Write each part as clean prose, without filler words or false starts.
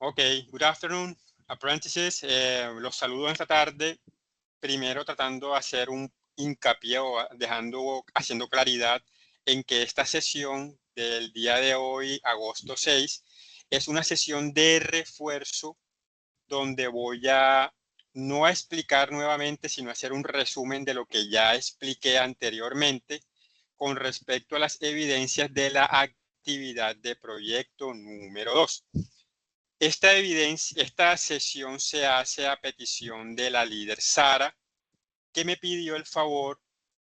Okay, good afternoon, apprentices. Los saludo esta tarde. Primero tratando de hacer un hincapié o haciendo claridad en que esta sesión del día de hoy, agosto 6, es una sesión de refuerzo donde voy a no a explicar nuevamente, sino a hacer un resumen de lo que ya expliqué anteriormente con respecto a las evidencias de la actividad de proyecto número 2. Esta sesión se hace a petición de la líder Sara, que me pidió el favor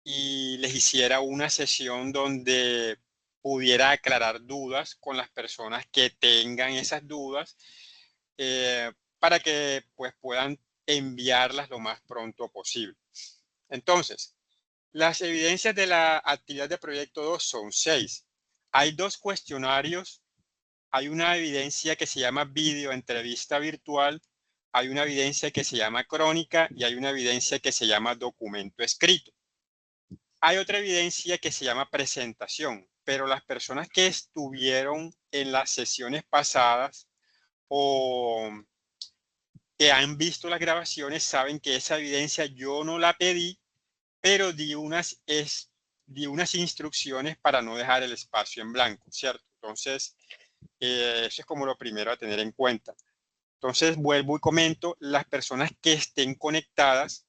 y les hiciera una sesión donde pudiera aclarar dudas con las personas que tengan esas dudas para que pues puedan enviarlas lo más pronto posible. Entonces, las evidencias de la actividad de proyecto 2 son 6. Hay 2 cuestionarios. Hay una evidencia que se llama video entrevista virtual, hay una evidencia que se llama crónica y hay una evidencia que se llama documento escrito. Hay otra evidencia que se llama presentación, pero las personas que estuvieron en las sesiones pasadas o que han visto las grabaciones saben que esa evidencia yo no la pedí, pero di unas instrucciones para no dejar el espacio en blanco, ¿cierto? Entonces, eso es como lo primero a tener en cuenta. Entonces, vuelvo y comento, las personas que estén conectadas,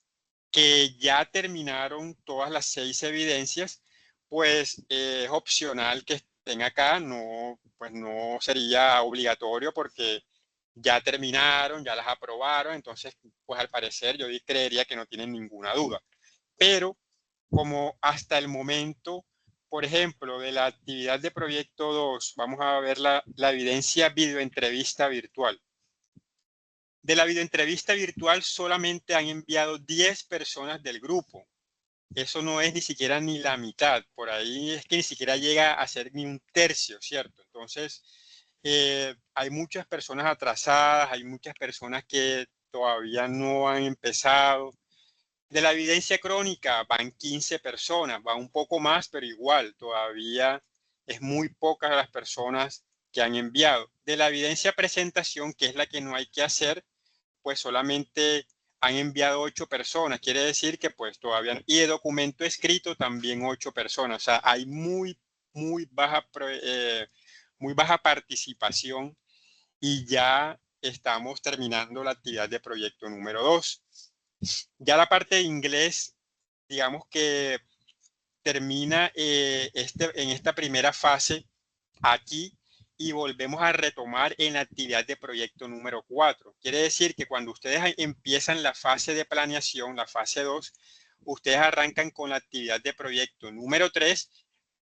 que ya terminaron todas las 6 evidencias, pues es opcional que estén acá, no, pues no sería obligatorio porque ya terminaron, ya las aprobaron, entonces, pues al parecer yo creería que no tienen ninguna duda. Pero como hasta el momento, por ejemplo, de la actividad de proyecto 2, vamos a ver la evidencia videoentrevista virtual. De la videoentrevista virtual solamente han enviado 10 personas del grupo. Eso no es ni siquiera ni la mitad. Por ahí es que ni siquiera llega a ser ni un tercio, ¿cierto? Entonces, hay muchas personas atrasadas, hay muchas personas que todavía no han empezado. De la evidencia crónica van 15 personas, va un poco más, pero igual todavía es muy pocas las personas que han enviado. De la evidencia presentación, que es la que no hay que hacer, pues solamente han enviado 8 personas. Quiere decir que pues todavía no. Y de documento escrito también 8 personas. O sea, hay muy baja participación y ya estamos terminando la actividad de proyecto número 2. Ya la parte de inglés, digamos que termina en esta primera fase aquí y volvemos a retomar en la actividad de proyecto número 4. Quiere decir que cuando ustedes empiezan la fase de planeación, la fase 2, ustedes arrancan con la actividad de proyecto número 3,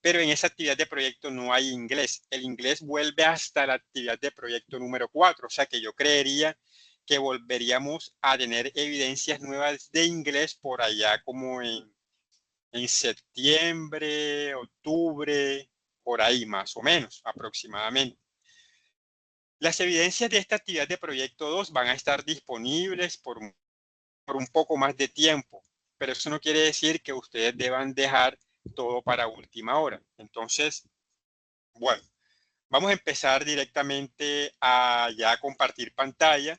pero en esa actividad de proyecto no hay inglés. El inglés vuelve hasta la actividad de proyecto número 4, o sea que yo creería que volveríamos a tener evidencias nuevas de inglés por allá como en septiembre, octubre, por ahí más o menos aproximadamente. Las evidencias de esta actividad de proyecto 2 van a estar disponibles por un poco más de tiempo, pero eso no quiere decir que ustedes deban dejar todo para última hora. Entonces, bueno, vamos a empezar directamente a ya compartir pantalla.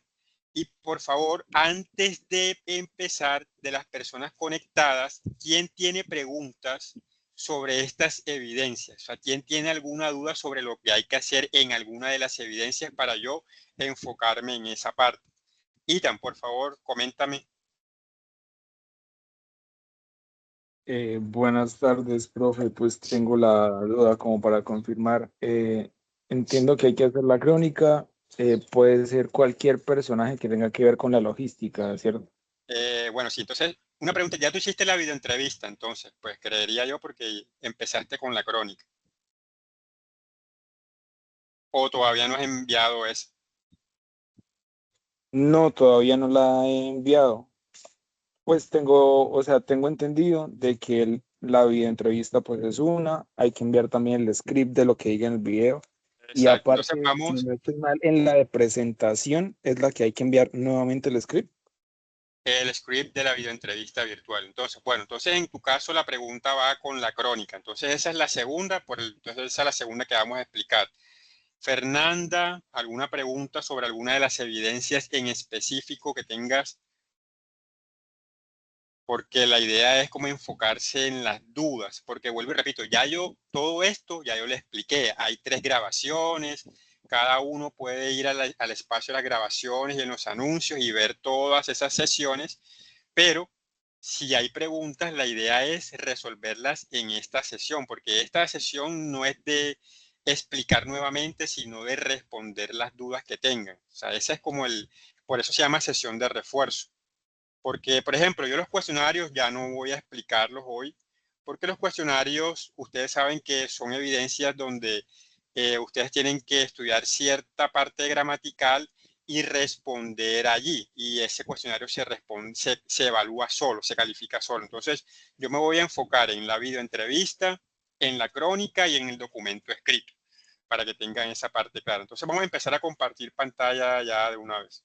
Y por favor, antes de empezar, de las personas conectadas, ¿quién tiene preguntas sobre estas evidencias? O sea, ¿quién tiene alguna duda sobre lo que hay que hacer en alguna de las evidencias para yo enfocarme en esa parte? Ethan, por favor, coméntame. Buenas tardes, profe. Pues tengo la duda como para confirmar. Entiendo que hay que hacer la crónica. Puede ser cualquier personaje que tenga que ver con la logística, ¿cierto? Bueno, sí, entonces, una pregunta. Ya tú hiciste la videoentrevista, entonces, pues creería yo porque empezaste con la crónica. ¿O todavía no has enviado eso? No, todavía no la he enviado. Pues tengo, o sea, tengo entendido de que la videoentrevista pues es una, hay que enviar también el script de lo que diga en el video. Y Exacto. Entonces aparte, si vamos, no estoy mal, en la de presentación es la que hay que enviar nuevamente el script. el script de la videoentrevista virtual. Entonces, bueno, entonces en tu caso la pregunta va con la crónica. Entonces esa es la segunda, entonces esa es la segunda que vamos a explicar. Fernanda, ¿alguna pregunta sobre alguna de las evidencias en específico que tengas? Porque la idea es como enfocarse en las dudas, porque vuelvo y repito, todo esto ya yo le expliqué, hay 3 grabaciones, cada uno puede ir al espacio de las grabaciones y en los anuncios y ver todas esas sesiones, pero si hay preguntas, la idea es resolverlas en esta sesión, porque esta sesión no es de explicar nuevamente, sino de responder las dudas que tengan. O sea, ese es como por eso se llama sesión de refuerzo. Porque, por ejemplo, yo los cuestionarios ya no voy a explicarlos hoy, porque los cuestionarios, ustedes saben que son evidencias donde ustedes tienen que estudiar cierta parte gramatical y responder allí. Y ese cuestionario se evalúa solo, se califica solo. Entonces, yo me voy a enfocar en la videoentrevista, en la crónica y en el documento escrito, para que tengan esa parte clara. Entonces, vamos a empezar a compartir pantalla ya de una vez.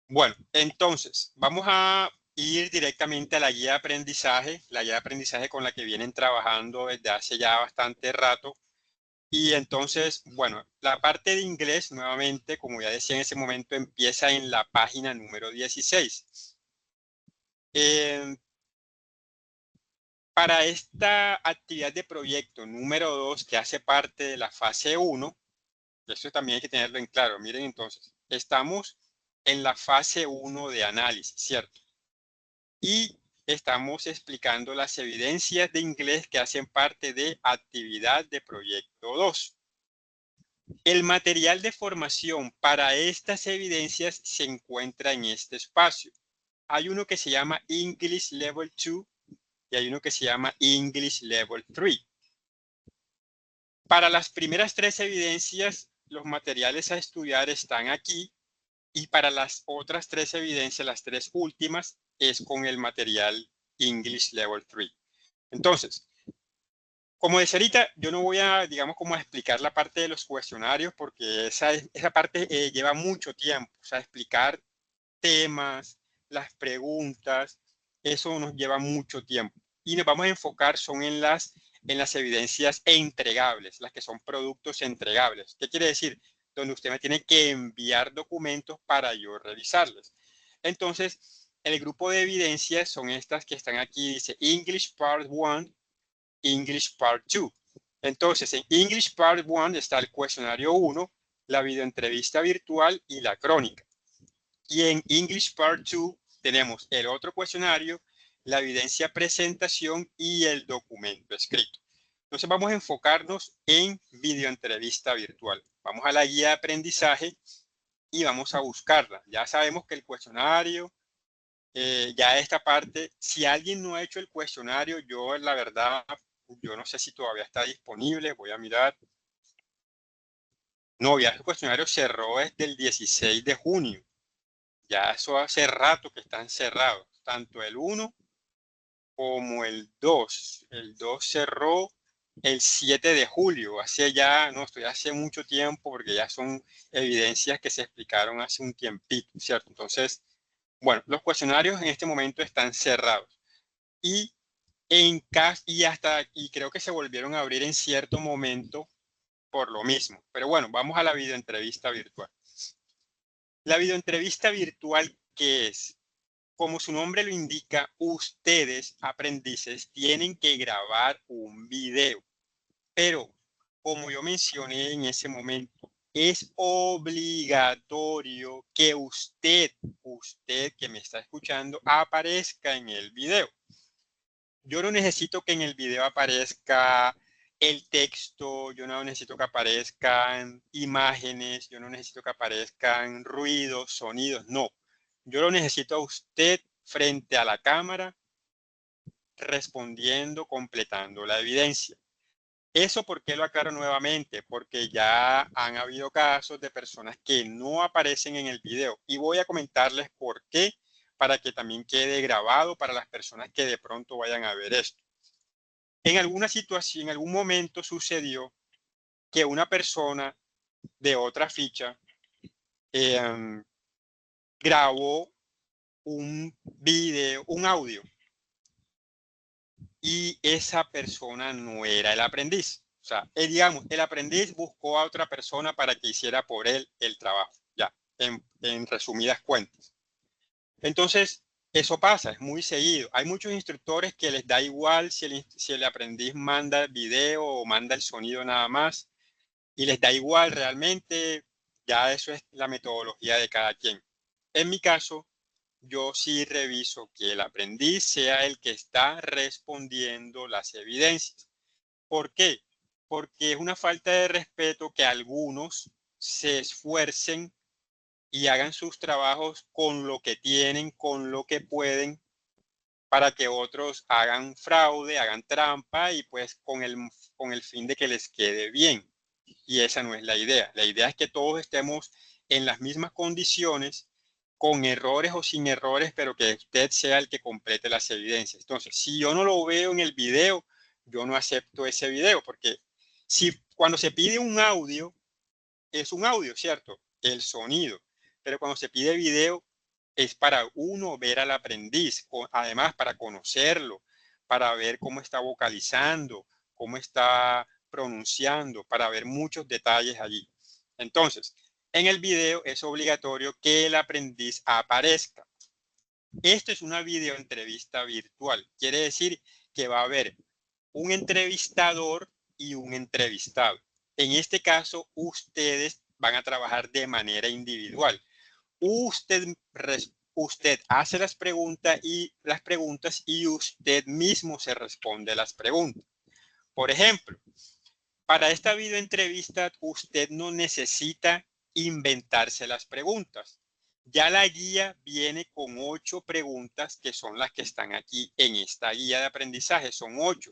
Bueno, entonces, vamos a ir directamente a la guía de aprendizaje con la que vienen trabajando desde hace ya bastante rato. Y entonces, bueno, la parte de inglés, nuevamente, como ya decía en ese momento, empieza en la página número 16. Para esta actividad de proyecto número 2, que hace parte de la fase 1, eso también hay que tenerlo en claro. Miren entonces, estamos en la fase 1 de análisis, ¿cierto? Y estamos explicando las evidencias de inglés que hacen parte de actividad de proyecto 2. El material de formación para estas evidencias se encuentra en este espacio. Hay uno que se llama English Level 2 y hay uno que se llama English Level 3. Para las primeras 3 evidencias, los materiales a estudiar están aquí, y para las otras 3 evidencias, las 3 últimas, es con el material English Level 3. Entonces, como decía ahorita, yo no voy a, digamos, como a explicar la parte de los cuestionarios, porque esa parte lleva mucho tiempo. O sea, explicar temas, las preguntas, eso nos lleva mucho tiempo. Y nos vamos a enfocar son en las evidencias entregables, las que son productos entregables. ¿Qué quiere decir? Donde usted me tiene que enviar documentos para yo revisarles. Entonces, el grupo de evidencias son estas que están aquí, dice English Part 1, English Part 2. Entonces, en English Part 1 está el cuestionario 1, la videoentrevista virtual y la crónica. Y en English Part 2 tenemos el otro cuestionario, la evidencia presentación y el documento escrito. Entonces vamos a enfocarnos en videoentrevista virtual. Vamos a la guía de aprendizaje y vamos a buscarla. Ya sabemos que el cuestionario, ya esta parte, si alguien no ha hecho el cuestionario, yo la verdad, yo no sé si todavía está disponible, voy a mirar. No, ya el cuestionario cerró desde el 16 de junio. Ya eso hace rato que están cerrados, tanto el 1 como el 2. El 2 cerró el 7 de julio, hace ya, no, estoy hace mucho tiempo porque ya son evidencias que se explicaron hace un tiempito, ¿cierto? Entonces, bueno, los cuestionarios en este momento están cerrados y y creo que se volvieron a abrir en cierto momento por lo mismo. Pero bueno, vamos a la videoentrevista virtual. La videoentrevista virtual, ¿qué es? Como su nombre lo indica, ustedes, aprendices, tienen que grabar un video. Pero, como yo mencioné en ese momento, es obligatorio que usted que me está escuchando, aparezca en el video. Yo no necesito que en el video aparezca el texto, yo no necesito que aparezcan imágenes, yo no necesito que aparezcan ruidos, sonidos, no. Yo lo necesito a usted frente a la cámara, respondiendo, completando la evidencia. ¿Eso por qué lo aclaro nuevamente? Porque ya han habido casos de personas que no aparecen en el video y voy a comentarles por qué, para que también quede grabado para las personas que de pronto vayan a ver esto. En alguna situación, en algún momento sucedió que una persona de otra ficha grabó un video, un audio, y esa persona no era el aprendiz. O sea, digamos, el aprendiz buscó a otra persona para que hiciera por él el trabajo, ya, en resumidas cuentas. Entonces, eso pasa, es muy seguido. Hay muchos instructores que les da igual si el aprendiz manda el video o manda el sonido nada más, y les da igual realmente, ya eso es la metodología de cada quien. En mi caso, yo sí reviso que el aprendiz sea el que está respondiendo las evidencias. ¿Por qué? Porque es una falta de respeto que algunos se esfuercen y hagan sus trabajos con lo que tienen, con lo que pueden, para que otros hagan fraude, hagan trampa y pues con el fin de que les quede bien. Y esa no es la idea. La idea es que todos estemos en las mismas condiciones, con errores o sin errores, pero que usted sea el que complete las evidencias. Entonces, si yo no lo veo en el video, yo no acepto ese video, porque si cuando se pide un audio, es un audio, ¿cierto? El sonido. Pero cuando se pide video, es para uno ver al aprendiz, además para conocerlo, para ver cómo está vocalizando, cómo está pronunciando, para ver muchos detalles allí. Entonces, en el video es obligatorio que el aprendiz aparezca. Esto es una videoentrevista virtual. Quiere decir que va a haber un entrevistador y un entrevistado. En este caso, ustedes van a trabajar de manera individual. Usted hace las preguntas y usted mismo se responde las preguntas. Por ejemplo, para esta videoentrevista usted no necesita inventarse las preguntas. Ya la guía viene con 8 preguntas que son las que están aquí en esta guía de aprendizaje. Son 8.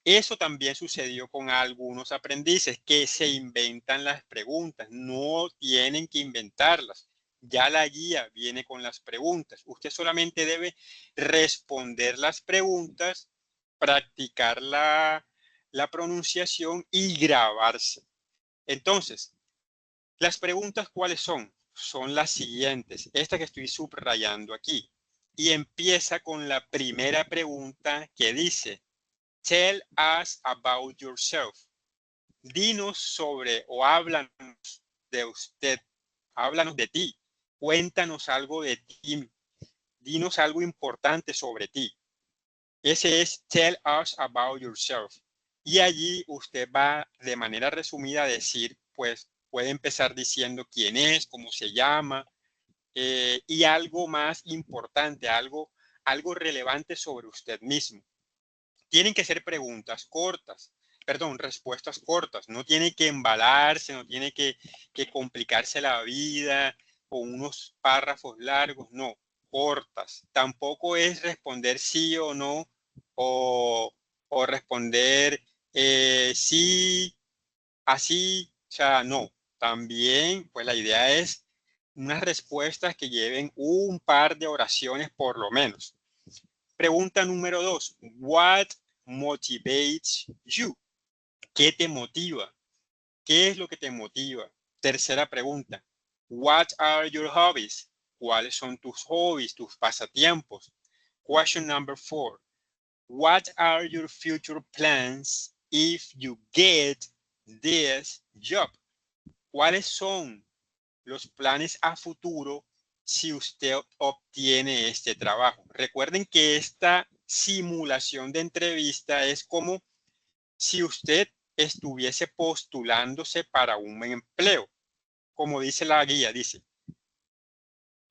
Eso también sucedió con algunos aprendices que se inventan las preguntas. No tienen que inventarlas. Ya la guía viene con las preguntas. Usted solamente debe responder las preguntas, practicar la pronunciación y grabarse. Entonces, las preguntas, ¿cuáles son? Son las siguientes. Esta que estoy subrayando aquí. Y empieza con la primera pregunta que dice: Tell us about yourself. Dinos sobre o háblanos de usted. Háblanos de ti. Cuéntanos algo de ti. Dinos algo importante sobre ti. Ese es Tell us about yourself. Y allí usted va de manera resumida a decir, pues puede empezar diciendo quién es, cómo se llama, y algo más importante, algo relevante sobre usted mismo. Tienen que ser preguntas cortas, perdón, respuestas cortas. No tiene que embalarse, no tiene que complicarse la vida con unos párrafos largos, no, cortas. Tampoco es responder sí o no o responder sí, así, o sea, no. También, pues la idea es unas respuestas que lleven un par de oraciones por lo menos. Pregunta número 2. What motivates you? ¿Qué te motiva? ¿Qué es lo que te motiva? Tercera pregunta. What are your hobbies? ¿Cuáles son tus hobbies, tus pasatiempos? Question number 4. What are your future plans if you get this job? ¿Cuáles son los planes a futuro si usted obtiene este trabajo? Recuerden que esta simulación de entrevista es como si usted estuviese postulándose para un empleo. Como dice la guía, dice: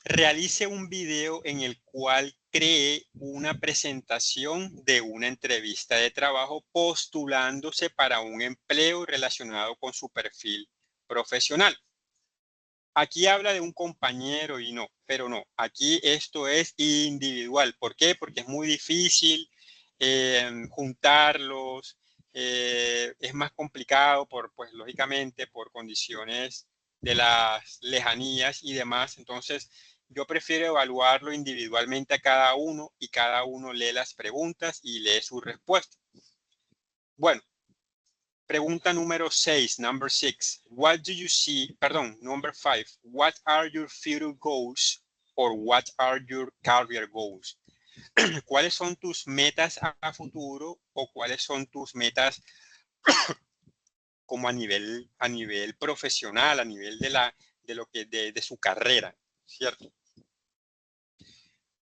realice un video en el cual cree una presentación de una entrevista de trabajo postulándose para un empleo relacionado con su perfil profesional. Aquí habla de un compañero y no, pero no, aquí esto es individual. ¿Por qué? Porque es muy difícil juntarlos, es más complicado pues lógicamente por condiciones de las lejanías y demás. Entonces, yo prefiero evaluarlo individualmente a cada uno y cada uno lee las preguntas y lee su respuesta. Bueno. Pregunta número 6, number 6. What do you see, perdón, number 5. What are your future goals or what are your career goals? ¿Cuáles son tus metas a futuro o cuáles son tus metas como a nivel profesional, a nivel de su carrera, ¿cierto?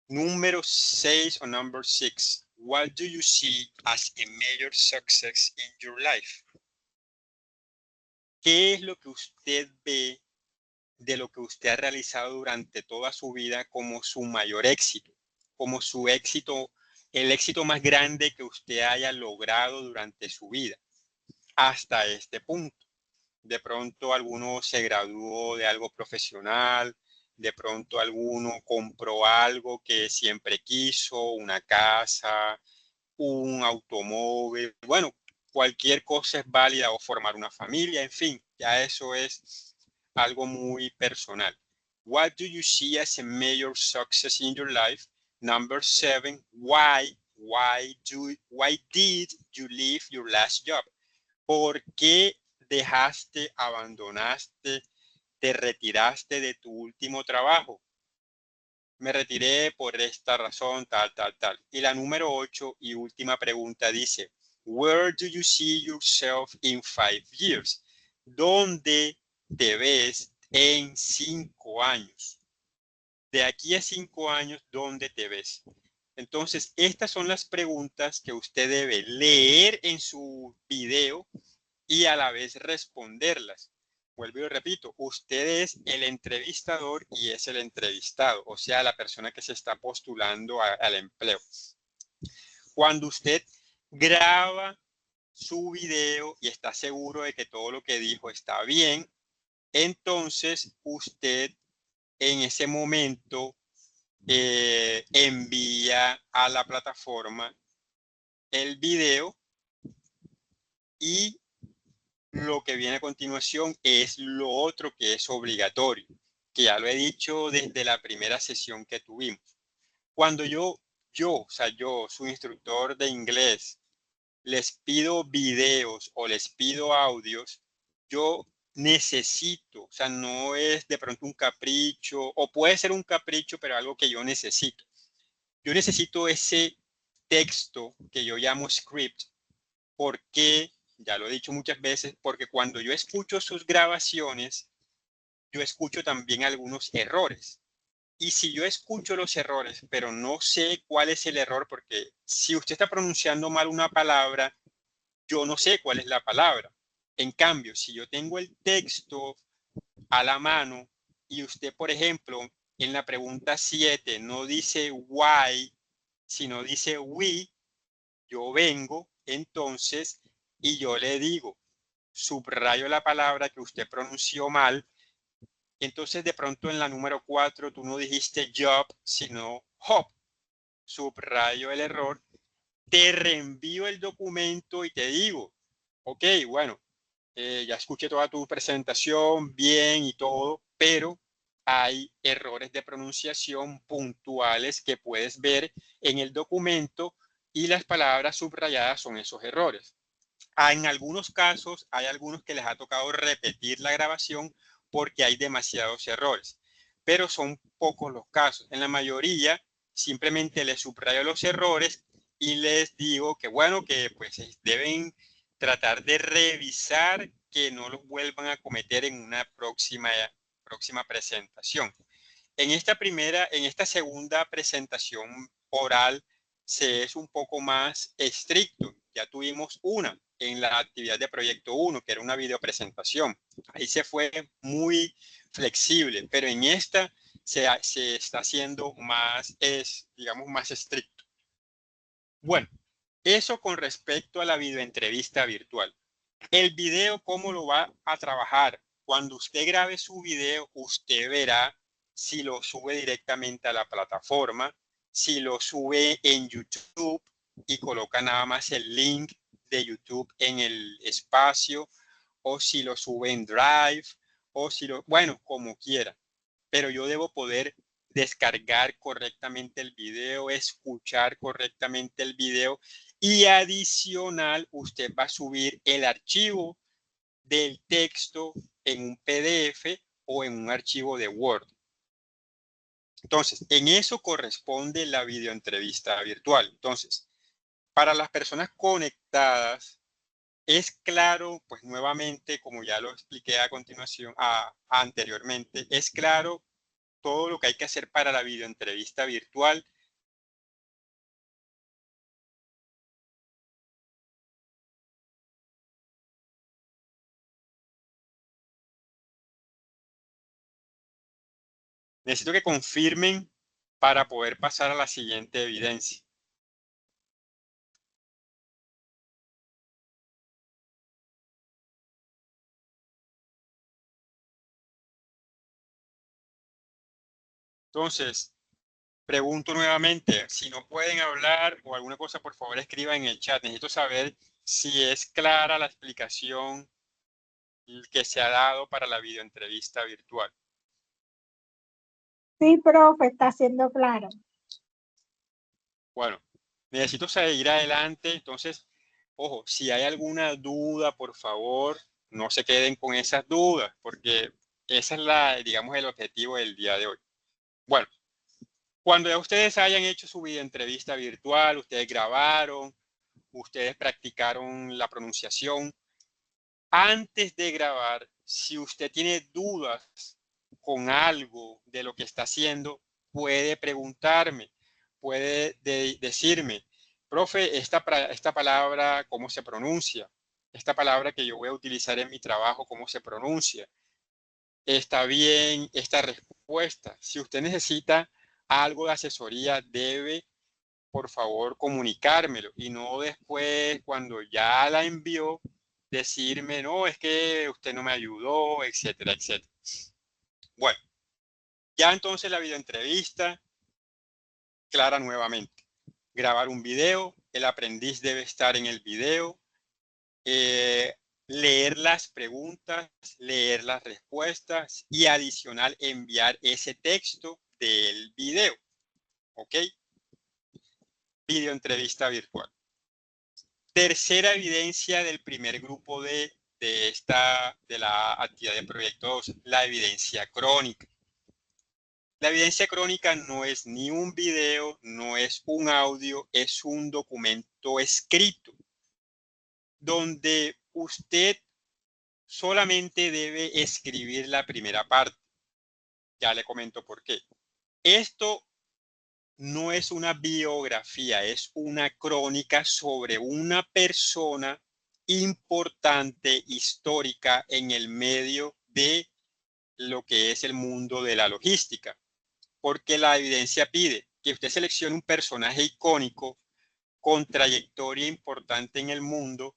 Número 6 o number 6. What do you see as a major success in your life? ¿Qué es lo que usted ve de lo que usted ha realizado durante toda su vida como su mayor éxito? Como su éxito, el éxito más grande que usted haya logrado durante su vida hasta este punto. De pronto alguno se graduó de algo profesional, de pronto alguno compró algo que siempre quiso, una casa, un automóvil, bueno, cualquier cosa es válida o formar una familia, en fin, ya eso es algo muy personal. What do you see as a major success in your life? Number 7, why did you leave your last job? ¿Por qué dejaste, abandonaste, te retiraste de tu último trabajo? Me retiré por esta razón, tal, tal, tal. Y la número 8 y última pregunta dice, where do you see yourself in 5 years? ¿Dónde te ves en 5 años? De aquí a 5 años, ¿dónde te ves? Entonces, estas son las preguntas que usted debe leer en su video y a la vez responderlas. Vuelvo y repito, usted es el entrevistador y es el entrevistado, o sea, la persona que se está postulando al empleo. Cuando usted graba su video y está seguro de que todo lo que dijo está bien, entonces usted en ese momento envía a la plataforma el video y lo que viene a continuación es lo otro que es obligatorio, que ya lo he dicho desde la primera sesión que tuvimos. Cuando yo, su instructor de inglés, les pido videos o les pido audios, yo necesito, o sea, no es de pronto un capricho, o puede ser un capricho, pero algo que yo necesito. Yo necesito ese texto que yo llamo script, porque, ya lo he dicho muchas veces, porque cuando yo escucho sus grabaciones, yo escucho también algunos errores. Y si yo escucho los errores, pero no sé cuál es el error, porque si usted está pronunciando mal una palabra, yo no sé cuál es la palabra. En cambio, si yo tengo el texto a la mano y usted, por ejemplo, en la pregunta 7 no dice why, sino dice we, yo vengo entonces y yo le digo, subrayo la palabra que usted pronunció mal. Entonces de pronto en la número 4 tú no dijiste job, sino hop. Subrayo el error, te reenvío el documento y te digo, ok, bueno, ya escuché toda tu presentación, bien y todo, pero hay errores de pronunciación puntuales que puedes ver en el documento y las palabras subrayadas son esos errores. En algunos casos, hay algunos que les ha tocado repetir la grabación porque hay demasiados errores, pero son pocos los casos. En la mayoría, simplemente les subrayo los errores y les digo que, bueno, que pues deben tratar de revisar que no los vuelvan a cometer en una próxima presentación. En esta segunda presentación oral se es un poco más estricto. Ya tuvimos una en la actividad de proyecto 1, que era una videopresentación. Ahí se fue muy flexible, pero en esta se está haciendo más, digamos, más estricto. Bueno, eso con respecto a la videoentrevista virtual. El video, ¿cómo lo va a trabajar? Cuando usted grabe su video, usted verá si lo sube directamente a la plataforma, si lo sube en YouTube y coloca nada más el link de YouTube en el espacio, o si lo sube en Drive, o si lo, bueno, como quiera. Pero yo debo poder descargar correctamente el video, escuchar correctamente el video y adicional usted va a subir el archivo del texto en un PDF o en un archivo de Word. Entonces, en eso corresponde la videoentrevista virtual. Entonces, para las personas conectadas, es claro, pues nuevamente, como ya lo expliqué a continuación, anteriormente, es claro todo lo que hay que hacer para la videoentrevista virtual. Necesito que confirmen para poder pasar a la siguiente evidencia. Entonces, pregunto nuevamente, si no pueden hablar o alguna cosa, por favor escriban en el chat. Necesito saber si es clara la explicación que se ha dado para la videoentrevista virtual. Sí, profe, está siendo claro. Bueno, necesito seguir adelante. Entonces, ojo, si hay alguna duda, por favor, no se queden con esas dudas, porque esa es digamos, el objetivo del día de hoy. Bueno, cuando ya ustedes hayan hecho su videoentrevista virtual, ustedes grabaron, ustedes practicaron la pronunciación, antes de grabar, si usted tiene dudas con algo de lo que está haciendo, puede preguntarme, puede decirme, profe, esta palabra, ¿cómo se pronuncia? Esta palabra que yo voy a utilizar en mi trabajo, ¿cómo se pronuncia? ¿Está bien esta respuesta? Si usted necesita algo de asesoría, debe, por favor, comunicármelo y no después, cuando ya la envió, decirme, no, es que usted no me ayudó, etcétera, etcétera. Bueno, ya entonces la videoentrevista, clara nuevamente. Grabar un video, el aprendiz debe estar en el video, leer las preguntas, leer las respuestas y adicional enviar ese texto del video. ¿Ok? Videoentrevista virtual. Tercera evidencia del primer grupo de la actividad de proyecto 2, la evidencia crónica. La evidencia crónica no es ni un video, no es un audio, es un documento escrito donde usted solamente debe escribir la primera parte. Ya le comento por qué. Esto no es una biografía, es una crónica sobre una persona importante, histórica, en el medio de lo que es el mundo de la logística. Porque la evidencia pide que usted seleccione un personaje icónico con trayectoria importante en el mundo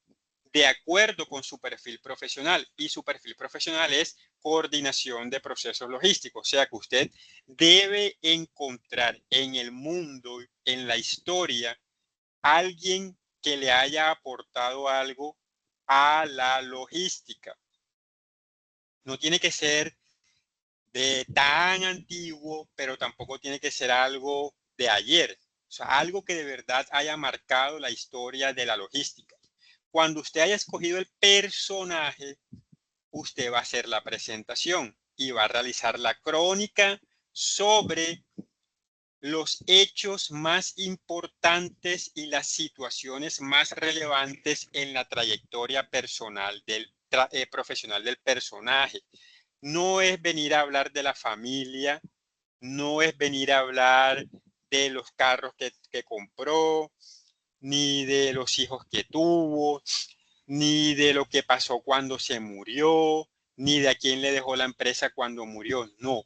de acuerdo con su perfil profesional. Y su perfil profesional es coordinación de procesos logísticos. O sea que usted debe encontrar en el mundo, en la historia, alguien que le haya aportado algo a la logística. No tiene que ser de tan antiguo, pero tampoco tiene que ser algo de ayer. O sea, algo que de verdad haya marcado la historia de la logística. Cuando usted haya escogido el personaje, usted va a hacer la presentación y va a realizar la crónica sobre los hechos más importantes y las situaciones más relevantes en la trayectoria personal profesional del personaje. No es venir a hablar de la familia, no es venir a hablar de los carros que compró, ni de los hijos que tuvo, ni de lo que pasó cuando se murió, ni de a quién le dejó la empresa cuando murió. No,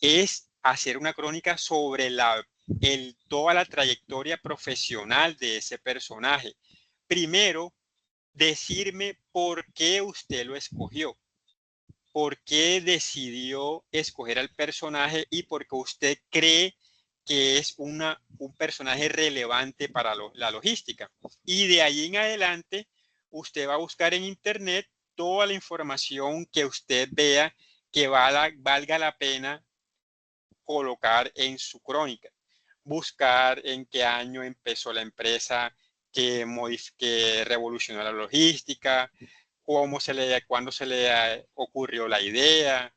es hacer una crónica sobre toda la trayectoria profesional de ese personaje. Primero, decirme por qué usted lo escogió, por qué decidió escoger al personaje y por qué usted cree que es un personaje relevante para la logística. Y de ahí en adelante, usted va a buscar en Internet toda la información que usted vea que valga la pena colocar en su crónica. Buscar en qué año empezó la empresa que revolucionó la logística, cuándo se le ocurrió la idea,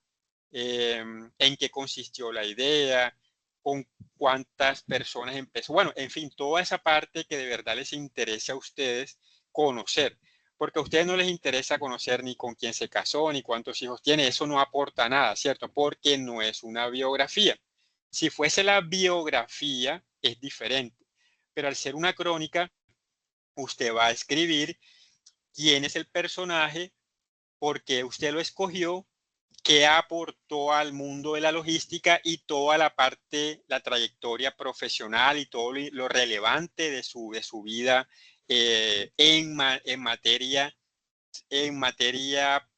en qué consistió la idea, con cuántas personas empezó. Bueno, en fin, toda esa parte que de verdad les interesa a ustedes conocer. Porque a ustedes no les interesa conocer ni con quién se casó, ni cuántos hijos tiene. Eso no aporta nada, ¿cierto? Porque no es una biografía. Si fuese la biografía, es diferente. Pero al ser una crónica, usted va a escribir quién es el personaje, por qué usted lo escogió, qué aportó al mundo de la logística y toda la parte, la trayectoria profesional y todo lo relevante de su vida en materia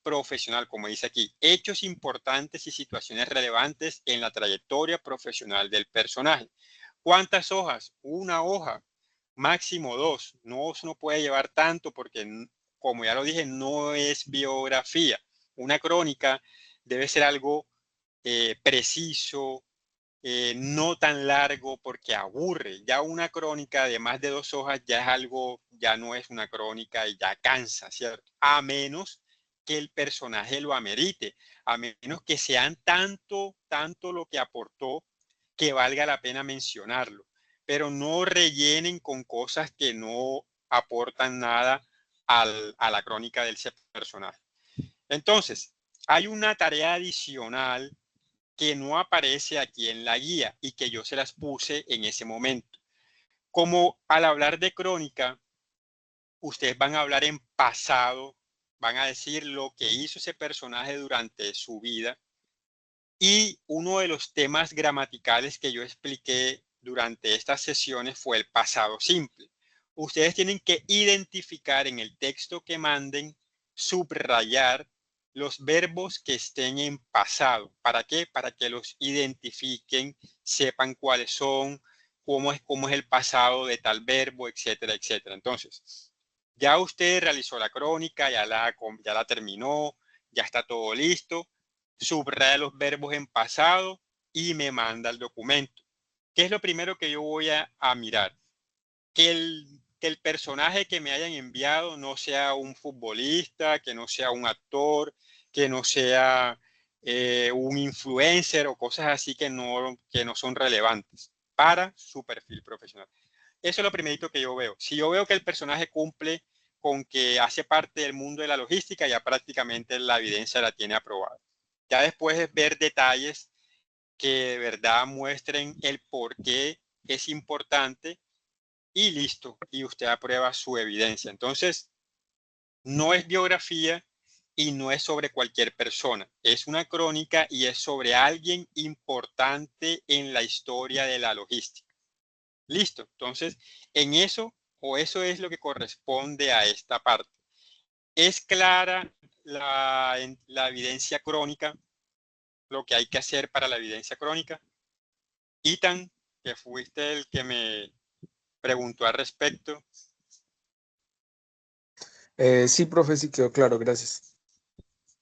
profesional, como dice aquí, hechos importantes y situaciones relevantes en la trayectoria profesional del personaje. ¿Cuántas hojas? Una hoja, máximo dos. No puede llevar tanto porque, como ya lo dije, no es biografía. Una crónica debe ser algo preciso, no tan largo porque aburre. Ya una crónica de más de 2 hojas ya es algo, ya no es una crónica y ya cansa, ¿cierto? A menos que el personaje lo amerite, a menos que sean tanto lo que aportó que valga la pena mencionarlo, pero no rellenen con cosas que no aportan nada a la crónica del personaje. Entonces, hay una tarea adicional que no aparece aquí en la guía y que yo se las puse en ese momento. Como al hablar de crónica, ustedes van a hablar en pasado, van a decir lo que hizo ese personaje durante su vida. Y uno de los temas gramaticales que yo expliqué durante estas sesiones fue el pasado simple. Ustedes tienen que identificar en el texto que manden, subrayar los verbos que estén en pasado. ¿Para qué? Para que los identifiquen, sepan cuáles son, cómo es el pasado de tal verbo, etcétera, etcétera. Entonces, ya usted realizó la crónica, ya la terminó, ya está todo listo. Subraya los verbos en pasado y me manda el documento. ¿Qué es lo primero que yo voy a mirar? Que el personaje que me hayan enviado no sea un futbolista, que no sea un actor, que no sea un influencer o cosas así que no son relevantes para su perfil profesional. Eso es lo primerito que yo veo. Si yo veo que el personaje cumple con que hace parte del mundo de la logística, ya prácticamente la evidencia la tiene aprobada. Ya después es ver detalles que de verdad muestren el por qué es importante y listo. Y usted aprueba su evidencia. Entonces, no es biografía y no es sobre cualquier persona. Es una crónica y es sobre alguien importante en la historia de la logística. Listo. Entonces, en eso eso es lo que corresponde a esta parte. Es clara la evidencia crónica, lo que hay que hacer para la evidencia crónica. Ethan, que fuiste el que me preguntó al respecto. Sí, profe, sí quedó claro, gracias.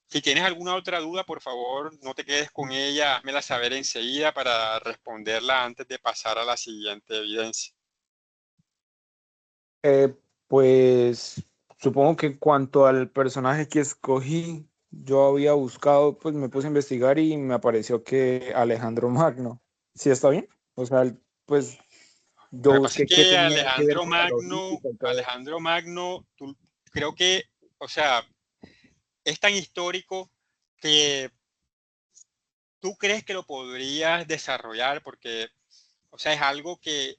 Si tienes alguna otra duda, por favor, no te quedes con ella, házmela saber enseguida para responderla antes de pasar a la siguiente evidencia. Pues supongo que en cuanto al personaje que escogí, yo había buscado, pues me puse a investigar y me apareció que Alejandro Magno. ¿Sí está bien? O sea, pues yo Lo que pasa es busqué qué que tenía que ver con la logística y todo. Alejandro Magno, creo que, o sea, es tan histórico que tú crees que lo podrías desarrollar porque, o sea, es algo que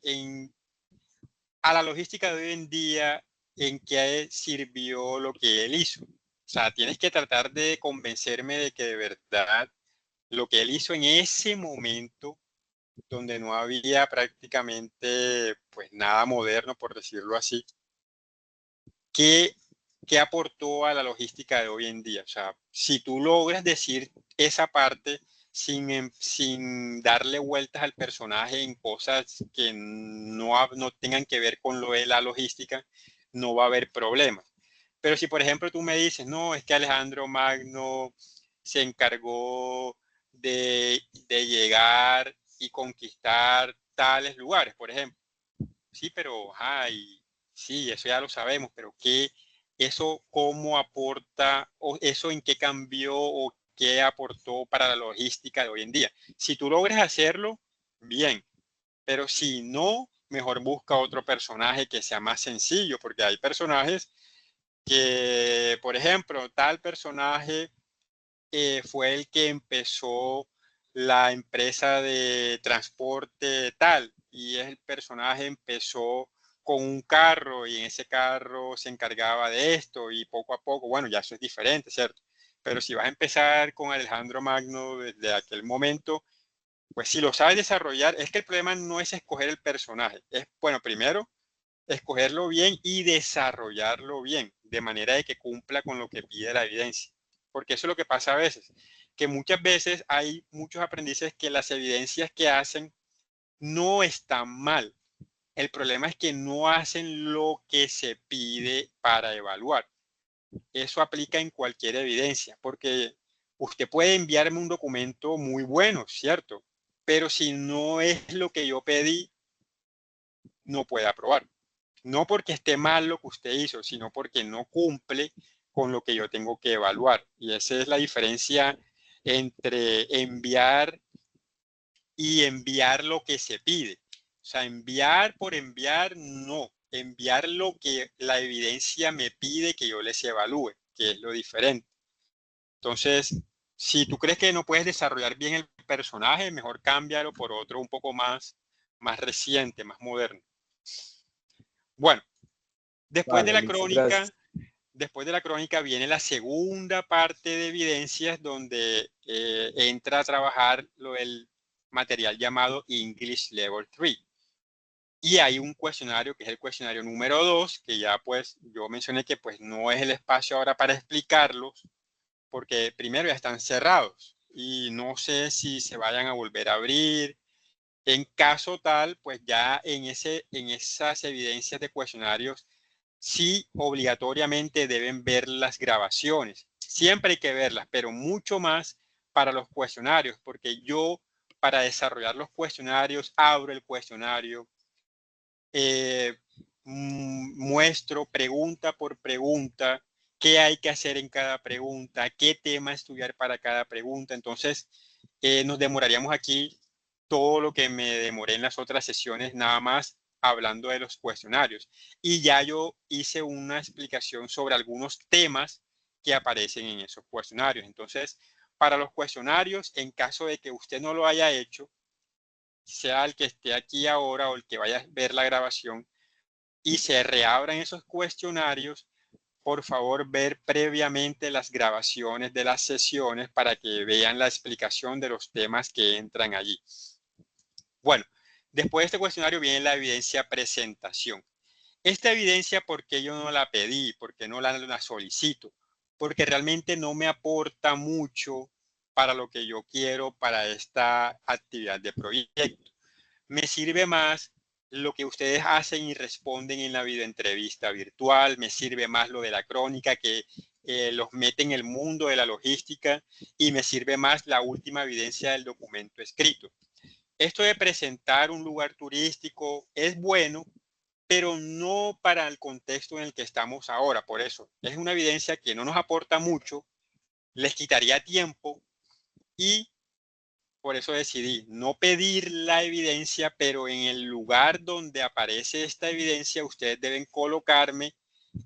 a la logística de hoy en día, ¿en qué sirvió lo que él hizo? O sea, tienes que tratar de convencerme de que de verdad lo que él hizo en ese momento, donde no había prácticamente pues nada moderno, por decirlo así, ¿qué aportó a la logística de hoy en día? O sea, si tú logras decir esa parte sin darle vueltas al personaje en cosas que no tengan que ver con lo de la logística, no va a haber problemas. Pero si, por ejemplo, tú me dices, no, es que Alejandro Magno se encargó de llegar y conquistar tales lugares, por ejemplo. Sí, pero, ay, sí, eso ya lo sabemos, pero eso cómo aporta, o eso en qué cambió o qué aportó para la logística de hoy en día? Si tú logras hacerlo, bien. Pero si no, mejor busca otro personaje que sea más sencillo, porque hay personajes que, por ejemplo, tal personaje fue el que empezó la empresa de transporte tal, y el personaje empezó con un carro y en ese carro se encargaba de esto y poco a poco, bueno, ya eso es diferente, ¿cierto? Pero si vas a empezar con Alejandro Magno desde aquel momento, pues si lo sabes desarrollar, es que el problema no es escoger el personaje, es, bueno, primero, escogerlo bien y desarrollarlo bien, de manera de que cumpla con lo que pide la evidencia. Porque eso es lo que pasa a veces, que muchas veces hay muchos aprendices que las evidencias que hacen no están mal. El problema es que no hacen lo que se pide para evaluar. Eso aplica en cualquier evidencia, porque usted puede enviarme un documento muy bueno, ¿cierto? Pero si no es lo que yo pedí, no puede aprobar. No porque esté mal lo que usted hizo, sino porque no cumple con lo que yo tengo que evaluar. Y esa es la diferencia entre enviar y enviar lo que se pide. O sea, enviar por enviar, no. Enviar lo que la evidencia me pide que yo les evalúe, que es lo diferente. Entonces, si tú crees que no puedes desarrollar bien el personaje, mejor cámbialo por otro un poco más reciente, más moderno. Bueno, después de Vale, la listo, gracias. crónica, después de la crónica viene la segunda parte de evidencias donde entra a trabajar el material llamado English Level 3. Y hay un cuestionario que es el cuestionario número 2, que ya pues yo mencioné que pues no es el espacio ahora para explicarlos, porque primero ya están cerrados y no sé si se vayan a volver a abrir. En caso tal, pues ya en esas evidencias de cuestionarios sí obligatoriamente deben ver las grabaciones. Siempre hay que verlas, pero mucho más para los cuestionarios, porque yo para desarrollar los cuestionarios abro el cuestionario, muestro pregunta por pregunta qué hay que hacer en cada pregunta, qué tema estudiar para cada pregunta. Entonces, nos demoraríamos aquí todo lo que me demoré en las otras sesiones, nada más hablando de los cuestionarios. Y ya yo hice una explicación sobre algunos temas que aparecen en esos cuestionarios. Entonces, para los cuestionarios, en caso de que usted no lo haya hecho, sea el que esté aquí ahora o el que vaya a ver la grabación, y se reabran esos cuestionarios, por favor ver previamente las grabaciones de las sesiones para que vean la explicación de los temas que entran allí. Bueno, después de este cuestionario viene la evidencia presentación. Esta evidencia, ¿por qué yo no la pedí? ¿Por qué no la solicito? Porque realmente no me aporta mucho para lo que yo quiero para esta actividad de proyecto. Me sirve más lo que ustedes hacen y responden en la videoentrevista virtual, me sirve más lo de la crónica que los mete en el mundo de la logística y me sirve más la última evidencia del documento escrito. Esto de presentar un lugar turístico es bueno, pero no para el contexto en el que estamos ahora. Por eso, es una evidencia que no nos aporta mucho, les quitaría tiempo y por eso decidí no pedir la evidencia, pero en el lugar donde aparece esta evidencia, ustedes deben colocarme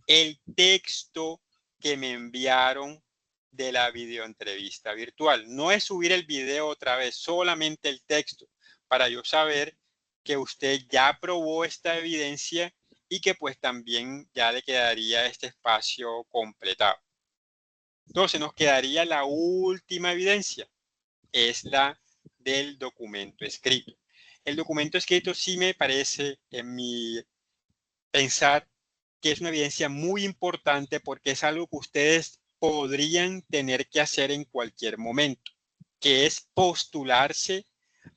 el texto que me enviaron de la videoentrevista virtual. No es subir el video otra vez, solamente el texto, para yo saber que usted ya aprobó esta evidencia y que pues también ya le quedaría este espacio completado. Entonces nos quedaría la última evidencia, es la del documento escrito. El documento escrito sí me parece, en mi pensar, que es una evidencia muy importante porque es algo que ustedes podrían tener que hacer en cualquier momento, que es postularse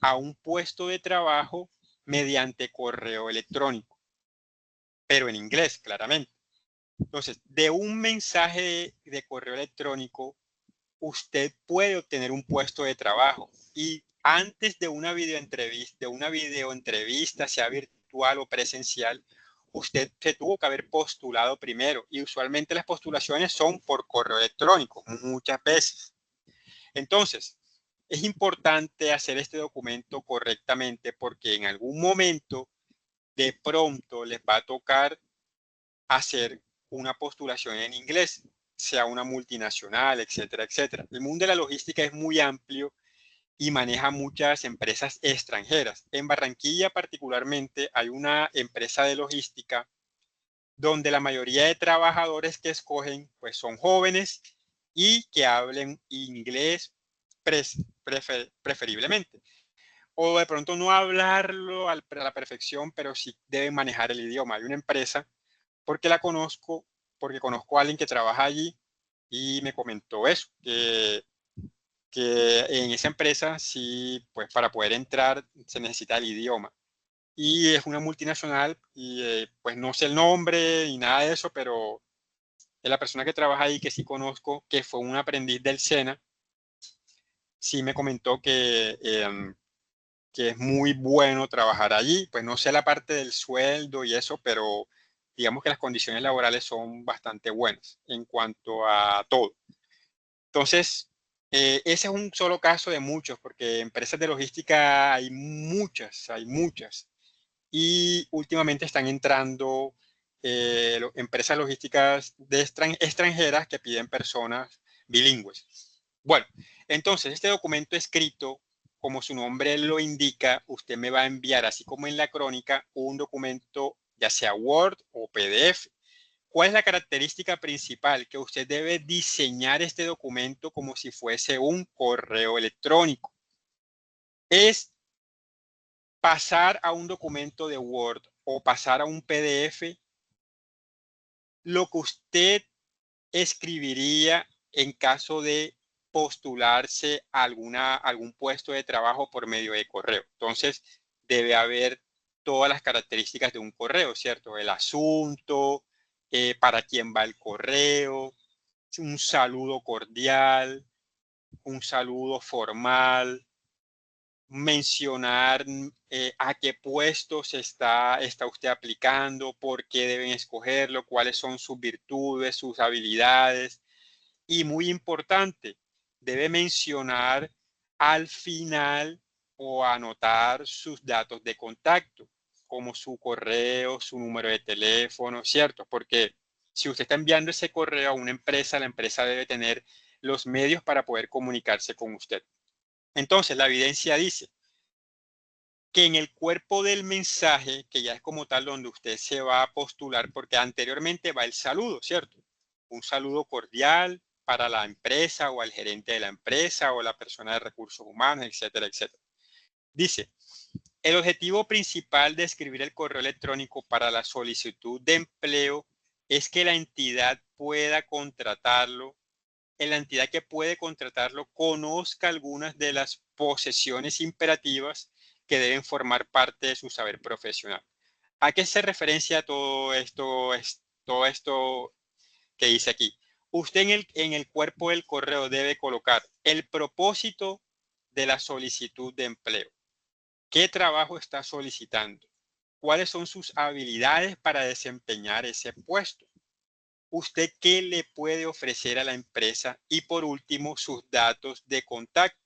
a un puesto de trabajo mediante correo electrónico, pero en inglés, claramente. Entonces, de un mensaje de correo electrónico, usted puede obtener un puesto de trabajo y antes de una videoentrevista, sea virtual o presencial, usted se tuvo que haber postulado primero y usualmente las postulaciones son por correo electrónico, muchas veces. Entonces, Es importante hacer este documento correctamente porque en algún momento de pronto les va a tocar hacer una postulación en inglés, sea una multinacional, etcétera, etcétera. El mundo de la logística es muy amplio y maneja muchas empresas extranjeras. En Barranquilla particularmente hay una empresa de logística donde la mayoría de trabajadores que escogen pues son jóvenes y que hablen inglés preferiblemente. O de pronto no hablarlo a la perfección, pero sí deben manejar el idioma. Hay una empresa, porque la conozco, porque conozco a alguien que trabaja allí y me comentó eso, que en esa empresa sí, pues para poder entrar se necesita el idioma. Y es una multinacional y pues no sé el nombre ni nada de eso, pero es la persona que trabaja ahí que sí conozco, que fue un aprendiz del SENA, sí me comentó que es muy bueno trabajar allí. Pues no sé la parte del sueldo y eso, pero digamos que las condiciones laborales son bastante buenas en cuanto a todo. Entonces, ese es un solo caso de muchos, porque empresas de logística hay muchas, hay muchas. Y últimamente están entrando empresas logísticas de extranjeras que piden personas bilingües. Bueno, entonces este documento escrito, como su nombre lo indica, usted me va a enviar, así como en la crónica, un documento, ya sea Word o PDF. ¿Cuál es la característica principal? Que usted debe diseñar este documento como si fuese un correo electrónico. Es pasar a un documento de Word o pasar a un PDF lo que usted escribiría en caso de postularse a algún puesto de trabajo por medio de correo. Entonces, debe haber todas las características de un correo, ¿cierto? El asunto, para quién va el correo, un saludo cordial, un saludo formal, mencionar a qué puestos está usted aplicando, por qué deben escogerlo, cuáles son sus virtudes, sus habilidades. Y muy importante, debe mencionar al final o anotar sus datos de contacto, como su correo, su número de teléfono, ¿cierto? Porque si usted está enviando ese correo a una empresa, la empresa debe tener los medios para poder comunicarse con usted. Entonces, la evidencia dice que en el cuerpo del mensaje, que ya es como tal donde usted se va a postular, porque anteriormente va el saludo, ¿cierto? Un saludo cordial para la empresa o al gerente de la empresa o la persona de recursos humanos, etcétera, etcétera. Dice, el objetivo principal de escribir el correo electrónico para la solicitud de empleo es que la entidad pueda contratarlo, la entidad que puede contratarlo conozca algunas de las posesiones imperativas que deben formar parte de su saber profesional. ¿A qué se referencia todo esto que dice aquí? Usted en el cuerpo del correo debe colocar el propósito de la solicitud de empleo. ¿Qué trabajo está solicitando? ¿Cuáles son sus habilidades para desempeñar ese puesto? ¿Usted qué le puede ofrecer a la empresa? Y por último, sus datos de contacto.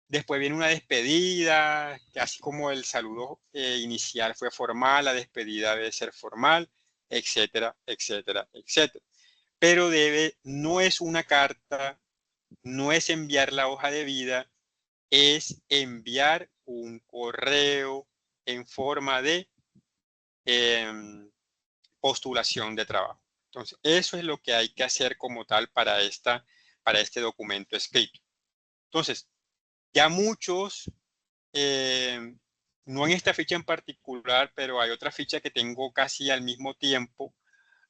Después viene una despedida, que así como el saludo inicial fue formal, la despedida debe ser formal, etcétera, etcétera, etcétera. Pero no es una carta, no es enviar la hoja de vida, es enviar un correo en forma de postulación de trabajo. Entonces, eso es lo que hay que hacer como tal para este documento escrito. Entonces, ya muchos, no en esta ficha en particular, pero hay otra ficha que tengo casi al mismo tiempo,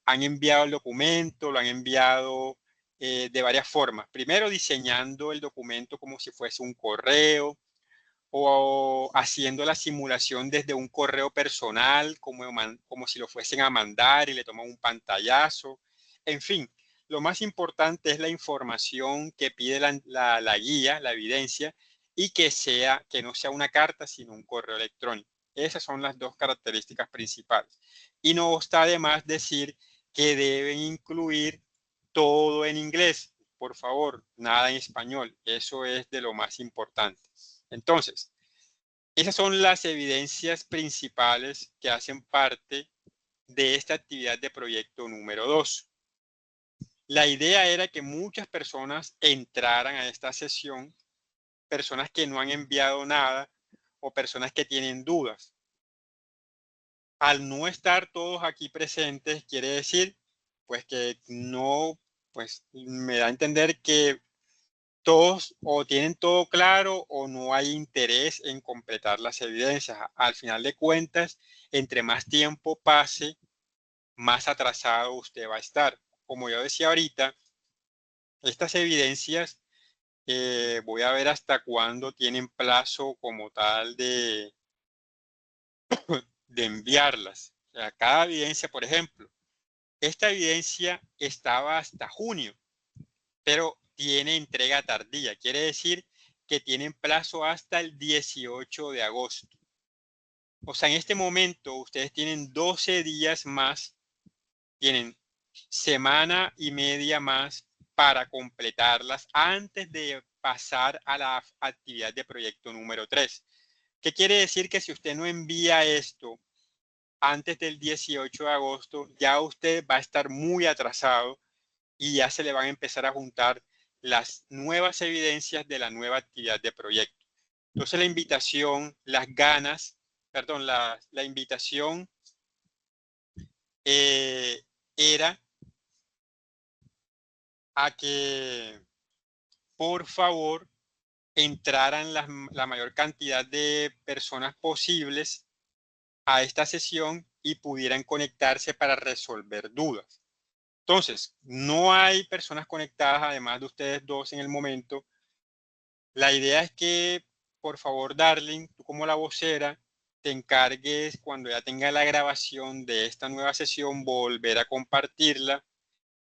han enviado el documento, lo han enviado de varias formas. Primero, diseñando el documento como si fuese un correo, o haciendo la simulación desde un correo personal, como si lo fuesen a mandar y le toman un pantallazo. En fin, lo más importante es la información que pide la guía, la evidencia, y que no sea una carta, sino un correo electrónico. Esas son las dos características principales. Y no está de más decir que deben incluir todo en inglés. por favor, nada en español. Eso es de lo más importante. Entonces, esas son las evidencias principales que hacen parte de esta actividad de proyecto número 2. La idea era que muchas personas entraran a esta sesión, personas que no han enviado nada o personas que tienen dudas. Al no estar todos aquí presentes, quiere decir pues que no, pues me da a entender que todos o tienen todo claro o no hay interés en completar las evidencias. Al final de cuentas, entre más tiempo pase, más atrasado usted va a estar. Como yo decía ahorita, estas evidencias voy a ver hasta cuándo tienen plazo como tal de enviarlas. O sea, cada evidencia, por ejemplo, esta evidencia estaba hasta junio, pero tiene entrega tardía. Quiere decir que tienen plazo hasta el 18 de agosto. O sea, en este momento ustedes tienen 12 días más, tienen semana y media más para completarlas antes de pasar a la actividad de proyecto número 3. ¿Qué quiere decir? Que si usted no envía esto antes del 18 de agosto, ya usted va a estar muy atrasado y ya se le van a empezar a juntar las nuevas evidencias de la nueva actividad de proyecto. Entonces la invitación, las ganas, perdón, la invitación era a que por favor entraran la mayor cantidad de personas posibles a esta sesión y pudieran conectarse para resolver dudas. Entonces, no hay personas conectadas además de ustedes dos en el momento. La idea es que, por favor, Darling, tú como la vocera, te encargues cuando ya tenga la grabación de esta nueva sesión, volver a compartirla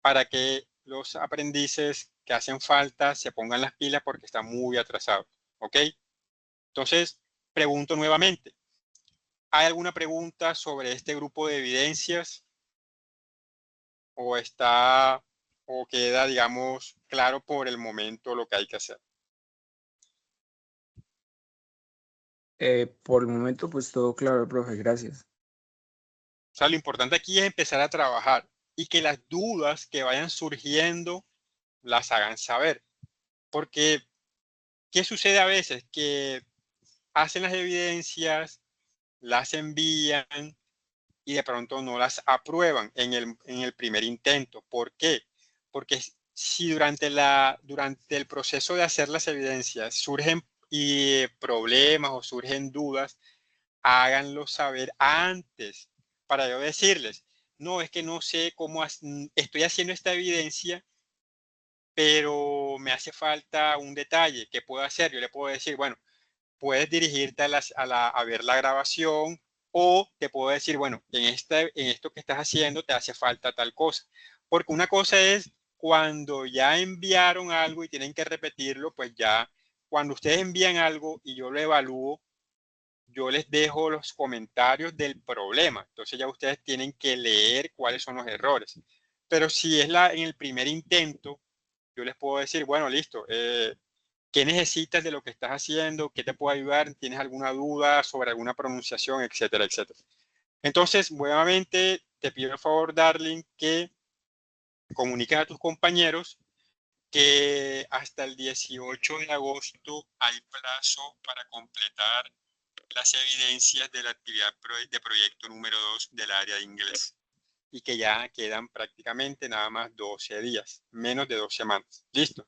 para que los aprendices que hacen falta se pongan las pilas porque están muy atrasados. ¿Ok? Entonces, pregunto nuevamente, ¿hay alguna pregunta sobre este grupo de evidencias? ¿O está, o queda, digamos, claro por el momento lo que hay que hacer? Por el momento, pues todo claro, profe, gracias. O sea, lo importante aquí es empezar a trabajar y que las dudas que vayan surgiendo las hagan saber. Porque, ¿qué sucede a veces? Que hacen las evidencias, las envían y de pronto no las aprueban en el primer intento. ¿Por qué? Porque si durante el proceso de hacer las evidencias surgen problemas o surgen dudas, háganlo saber antes para yo decirles, no, es que no sé cómo estoy haciendo esta evidencia, pero me hace falta un detalle. ¿Qué puedo hacer? Yo le puedo decir, bueno, puedes dirigirte a ver la grabación o te puedo decir, bueno, en esto que estás haciendo te hace falta tal cosa. Porque una cosa es cuando ya enviaron algo y tienen que repetirlo, pues ya cuando ustedes envían algo y yo lo evalúo, yo les dejo los comentarios del problema. Entonces ya ustedes tienen que leer cuáles son los errores. Pero si es en el primer intento, yo les puedo decir, bueno, listo, ¿qué necesitas de lo que estás haciendo? ¿Qué te puedo ayudar? ¿Tienes alguna duda sobre alguna pronunciación? Etcétera, etcétera. Entonces, nuevamente, te pido el favor, Darling, que comuniques a tus compañeros que hasta el 18 de agosto hay plazo para completar las evidencias de la actividad de proyecto número 2 del área de inglés y que ya quedan prácticamente nada más 12 días, menos de 2 semanas. ¿Listo?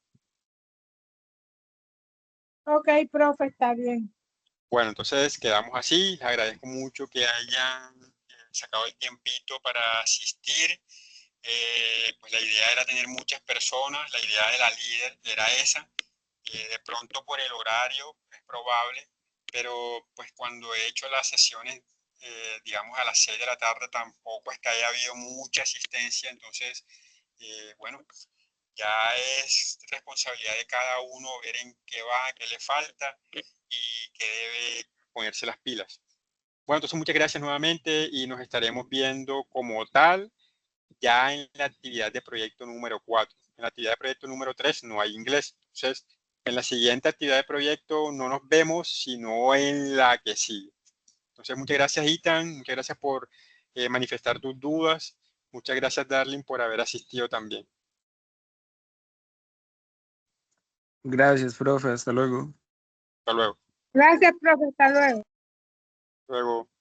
Ok, profe, está bien. Bueno, entonces quedamos así. Les agradezco mucho que hayan sacado el tiempito para asistir. Pues la idea era tener muchas personas, la idea de la líder era esa. De pronto por el horario es probable, pero pues cuando he hecho las sesiones, digamos a las 6 de la tarde, tampoco es que haya habido mucha asistencia, entonces, bueno, ya es responsabilidad de cada uno ver en qué va, qué le falta y qué debe ponerse las pilas. Bueno, entonces muchas gracias nuevamente y nos estaremos viendo como tal ya en la actividad de proyecto número 4. En la actividad de proyecto número 3 no hay inglés. Entonces, en la siguiente actividad de proyecto no nos vemos, sino en la que sigue. Entonces, muchas gracias, Ethan. Muchas gracias por manifestar tus dudas. Muchas gracias, Darling, por haber asistido también. Gracias, profe. Hasta luego. Hasta luego. Gracias, profe. Hasta luego. Luego.